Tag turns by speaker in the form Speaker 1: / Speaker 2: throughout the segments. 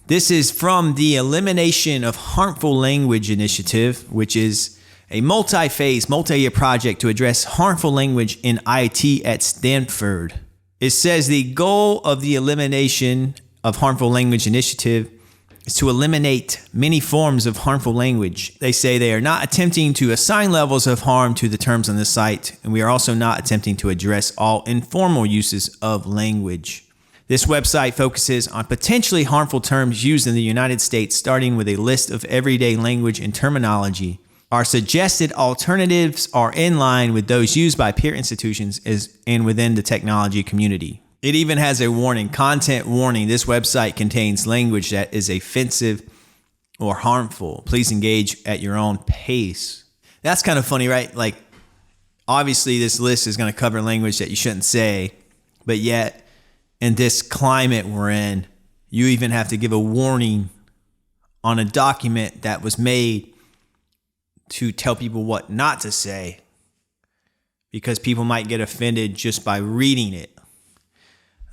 Speaker 1: This is from the Elimination of Harmful Language Initiative, which is a multi-phase, multi-year project to address harmful language in IT at Stanford. It says the goal of the Elimination of Harmful Language Initiative is to eliminate many forms of harmful language. They say they are not attempting to assign levels of harm to the terms on the site, and we are also not attempting to address all informal uses of language. This website focuses on potentially harmful terms used in the United States, starting with a list of everyday language and terminology. Our suggested alternatives are in line with those used by peer institutions and within the technology community. It even has a warning, content warning. This website contains language that is offensive or harmful. Please engage at your own pace. That's kind of funny, right? Like, obviously this list is going to cover language that you shouldn't say, but yet in this climate we're in, you even have to give a warning on a document that was made to tell people what not to say, because people might get offended just by reading it.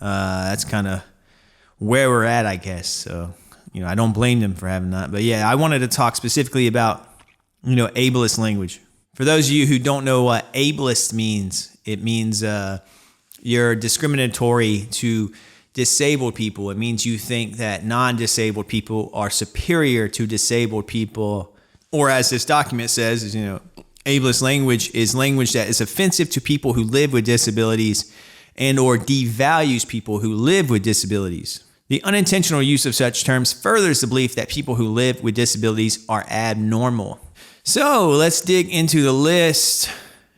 Speaker 1: That's kind of where we're at, I guess. So, I don't blame them for having that. But yeah, I wanted to talk specifically about, ableist language. For those of you who don't know what ableist means, it means you're discriminatory to disabled people. It means you think that non-disabled people are superior to disabled people. Or as this document says, ableist language is language that is offensive to people who live with disabilities and or devalues people who live with disabilities. The unintentional use of such terms furthers the belief that people who live with disabilities are abnormal. So let's dig into the list.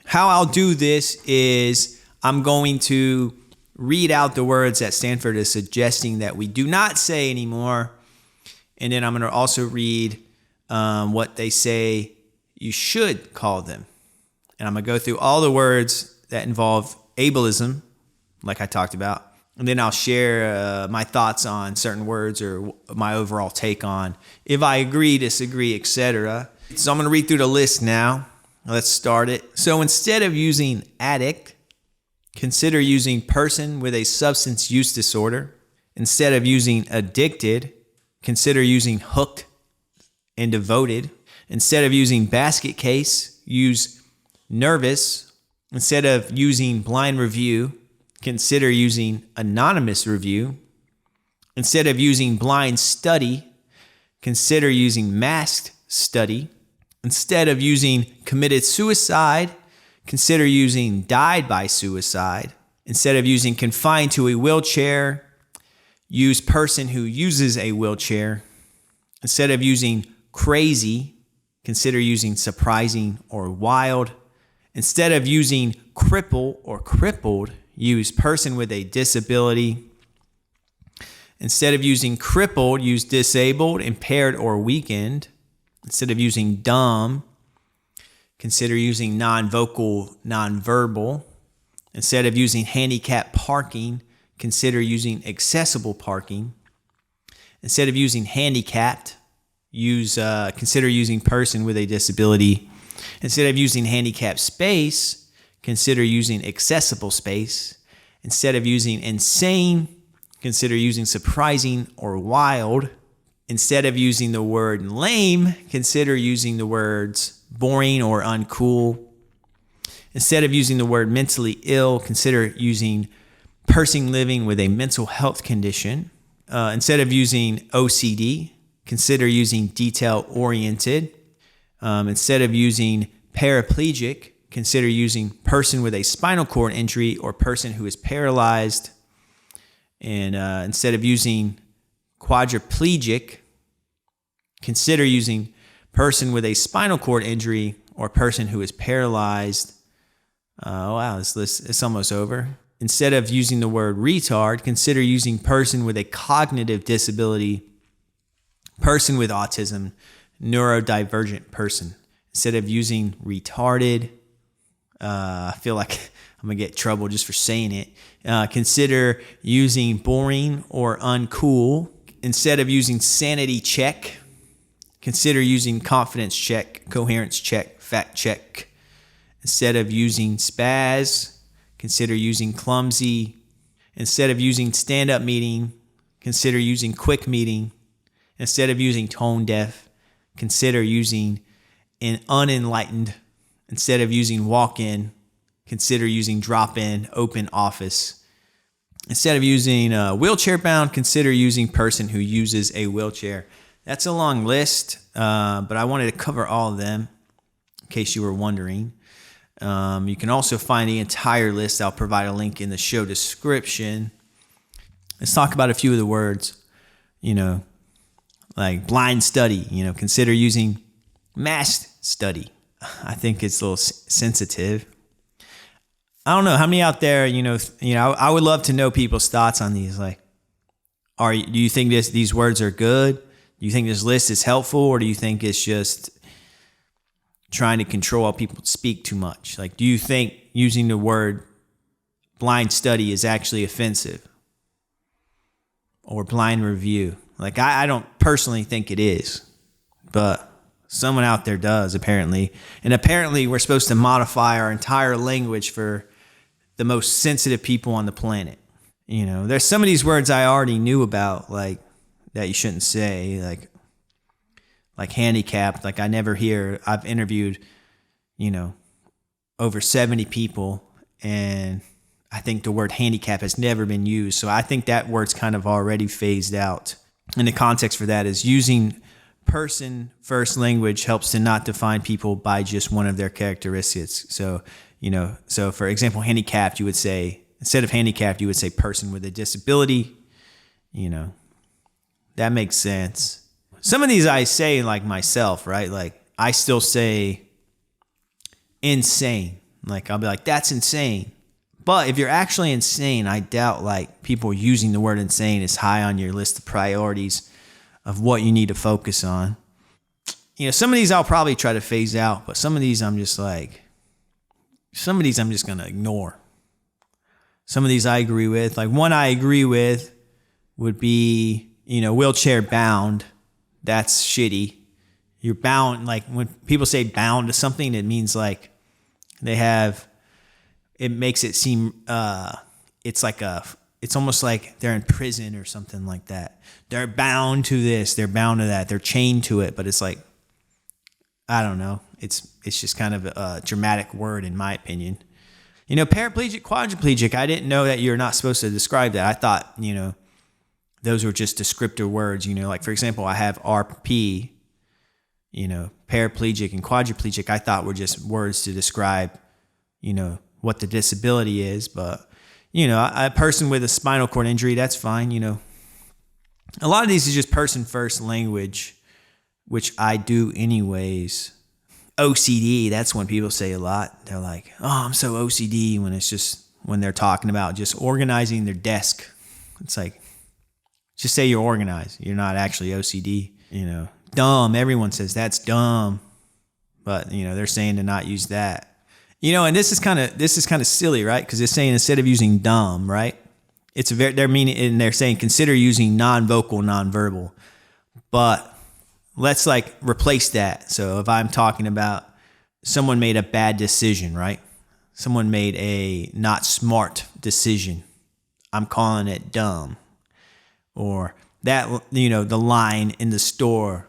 Speaker 1: How I'll do this is I'm going to read out the words that Stanford is suggesting that we do not say anymore. And then I'm going to also read what they say you should call them. And I'm going to go through all the words that involve ableism, like I talked about. And then I'll share my thoughts on certain words or my overall take on if I agree, disagree, etc. So I'm going to read through the list now. Let's start it. So instead of using addict, consider using person with a substance use disorder. Instead of using addicted, consider using hooked and devoted. Instead of using basket case, use nervous. Instead of using blind review, consider using anonymous review. Instead of using blind study, consider using masked study. Instead of using committed suicide, consider using died by suicide. Instead of using confined to a wheelchair, use person who uses a wheelchair. Instead of using crazy, consider using surprising or wild. Instead of using cripple or crippled, use person with a disability. Instead of using crippled, use disabled, impaired, or weakened. Instead of using dumb, consider using non-vocal, non-verbal. Instead of using handicapped parking, consider using accessible parking. Instead of using handicapped, consider using person with a disability. Instead of using handicapped space, consider using accessible space. Instead of using insane, consider using surprising or wild. Instead of using the word lame, consider using the words boring or uncool. Instead of using the word mentally ill, consider using person living with a mental health condition. Instead of using OCD, consider using detail-oriented. Instead of using paraplegic, consider using person with a spinal cord injury or person who is paralyzed. And instead of using quadriplegic, consider using person with a spinal cord injury or person who is paralyzed. Wow, this list is almost over. Instead of using the word retard, consider using person with a cognitive disability, person with autism, neurodivergent person. Instead of using retarded, I feel like I'm going to get in trouble just for saying it. Consider using boring or uncool. Instead of using sanity check, consider using confidence check, coherence check, fact check. Instead of using spaz, consider using clumsy. Instead of using stand-up meeting, consider using quick meeting. Instead of using tone deaf, consider using an unenlightened. Instead of using walk-in, consider using drop-in, open office. Instead of using wheelchair bound, consider using person who uses a wheelchair. That's a long list, but I wanted to cover all of them in case you were wondering. You can also find the entire list. I'll provide a link in the show description. Let's talk about a few of the words, like blind study, consider using masked study. I think it's a little sensitive. I don't know how many out there, I would love to know people's thoughts on these. Like, do you think these words are good? Do you think this list is helpful, or do you think it's just trying to control how people speak too much? Like, do you think using the word blind study is actually offensive? Or blind review? Like, I don't personally think it is, but someone out there does, apparently. And apparently we're supposed to modify our entire language for the most sensitive people on the planet. There's some of these words I already knew about, like, that you shouldn't say, like handicapped. Like, I've interviewed, over 70 people, and I think the word handicap has never been used. So I think that word's kind of already phased out. And the context for that is using person first language helps to not define people by just one of their characteristics. So, so for example, handicapped, you would say, instead of handicapped, you would say person with a disability. That makes sense. Some of these I say like myself, right? Like, I still say insane. Like, I'll be like, that's insane. But if you're actually insane, I doubt like people using the word insane is high on your list of priorities of what you need to focus on. Some of these I'll probably try to phase out, but some of these I'm just going to ignore. Some of these I agree with. Like, one I agree with would be, wheelchair bound. That's shitty. You're bound. Like, when people say bound to something, it means like it makes it seem, it's almost like they're in prison or something like that. They're bound to this, they're bound to that, they're chained to it. But it's like, I don't know. It's just kind of a dramatic word in my opinion. Paraplegic, quadriplegic, I didn't know that you're not supposed to describe that. I thought, those were just descriptor words. Like, for example, I have RP, paraplegic and quadriplegic, I thought were just words to describe, what the disability is. But, a person with a spinal cord injury, that's fine. A lot of these is just person first language, which I do anyways. OCD, that's when people say a lot. They're like, oh, I'm so OCD, when they're talking about just organizing their desk. It's like, just say you're organized. You're not actually OCD. Dumb, everyone says that's dumb. But, they're saying to not use that. And this is kind of silly, right? Because it's saying instead of using dumb, right? They're saying consider using non-vocal, non-verbal. But let's replace that. So if I'm talking about someone made a bad decision, right? Someone made a not smart decision. I'm calling it dumb. Or that, the line in the store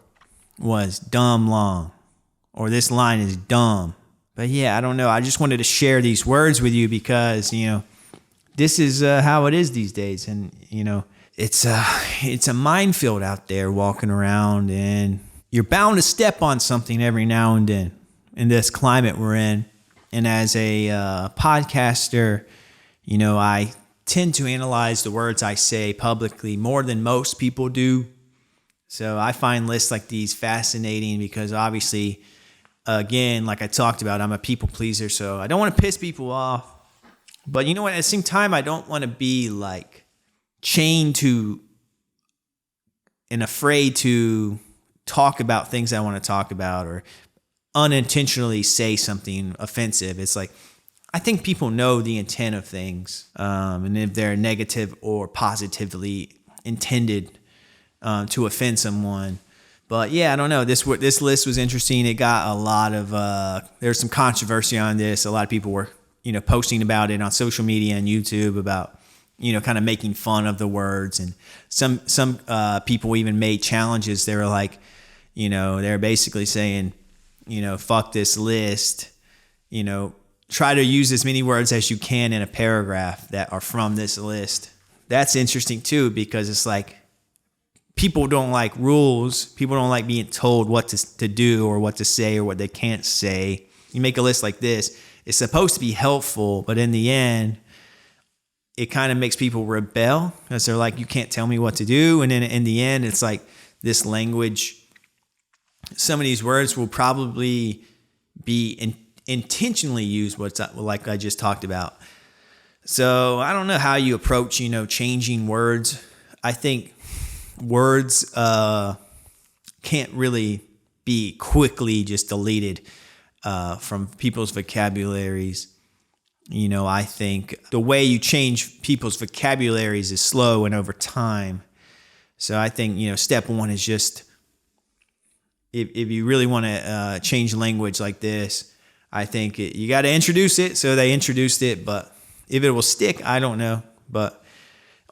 Speaker 1: was dumb long. Or this line is dumb. But yeah, I don't know. I just wanted to share these words with you because, this is how it is these days. And, it's a minefield out there walking around, and you're bound to step on something every now and then in this climate we're in. And as a podcaster, I tend to analyze the words I say publicly more than most people do. So I find lists like these fascinating because obviously, again, like I talked about, I'm a people pleaser, so I don't want to piss people off. But you know what? At the same time, I don't want to be chained to and afraid to talk about things I want to talk about or unintentionally say something offensive. It's like, I think people know the intent of things, and if they're negative or positively intended to offend someone. But yeah, I don't know. This list was interesting. It got a lot of there's some controversy on this. A lot of people were posting about it on social media and YouTube about kind of making fun of the words. And some people even made challenges. They were like, they're basically saying, fuck this list, try to use as many words as you can in a paragraph that are from this list. That's interesting too, because it's like people don't like rules. People don't like being told what to do or what to say or what they can't say. You make a list like this, it's supposed to be helpful, but in the end, it kind of makes people rebel because they're like, you can't tell me what to do. And then in the end, it's like this language, some of these words will probably be intentionally used, like I just talked about. So I don't know how you approach, changing words. I think words can't really be quickly just deleted from people's vocabularies. I think the way you change people's vocabularies is slow and over time. So I think, step one is just, if you really want to change language like this, I think you got to introduce it. So they introduced it, but if it will stick, I don't know. But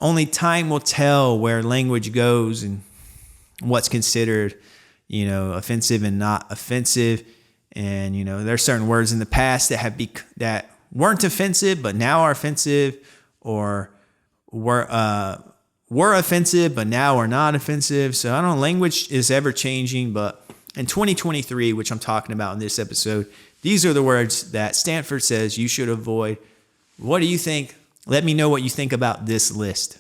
Speaker 1: only time will tell where language goes and what's considered, offensive and not offensive. And, there are certain words in the past that weren't offensive, but now are offensive, or were offensive, but now are not offensive. So I don't know, language is ever changing, but in 2023, which I'm talking about in this episode, these are the words that Stanford says you should avoid. What do you think? Let me know what you think about this list.